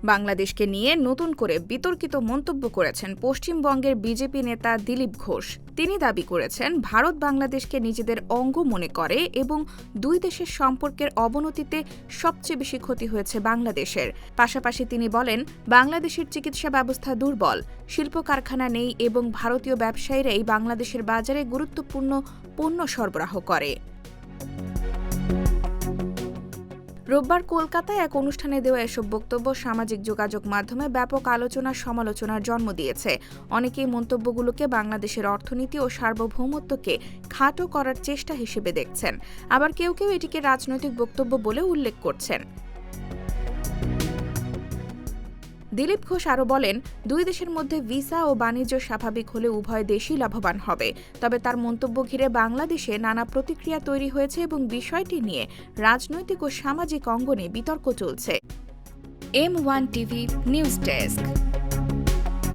বাংলাদেশকে নিয়ে নতুন করে বিতর্কিত মন্তব্য করেছেন পশ্চিমবঙ্গের বিজেপি নেতা দিলীপ ঘোষ। তিনি দাবি করেছেন, ভারত বাংলাদেশকে নিজেদের অঙ্গ মনে করে এবং দুই দেশের সম্পর্কের অবনতিতে সবচেয়ে বেশি ক্ষতি হয়েছে বাংলাদেশের। পাশাপাশি তিনি বলেন, বাংলাদেশের চিকিৎসা ব্যবস্থা দুর্বল, শিল্প কারখানা নেই এবং ভারতীয় ব্যবসায়ীরাই বাংলাদেশের বাজারে গুরুত্বপূর্ণ পণ্য সরবরাহ করে। রোববার কলকাতায় এক অনুষ্ঠানে দেওয়া এসব বক্তব্য সামাজিক যোগাযোগ মাধ্যমে ব্যাপক আলোচনা সমালোচনার জন্ম দিয়েছে। অনেকেই মন্তব্যগুলোকে বাংলাদেশের অর্থনীতি ও সার্বভৌমত্বকে খাটো করার চেষ্টা হিসেবে দেখছেন, আবার কেউ কেউ এটিকে রাজনৈতিক বক্তব্য বলে উল্লেখ করছেন। দিলীপ ঘোষ আরও বলেন, দুই দেশের মধ্যে ভিসা ও বাণিজ্য স্বাভাবিক হলে উভয় দেশই লাভবান হবে। তবে তার মন্তব্য ঘিরে বাংলাদেশে নানা প্রতিক্রিয়া তৈরি হয়েছে এবং বিষয়টি নিয়ে রাজনৈতিক ও সামাজিক অঙ্গনে বিতর্ক চলছে। M1 TV news desk.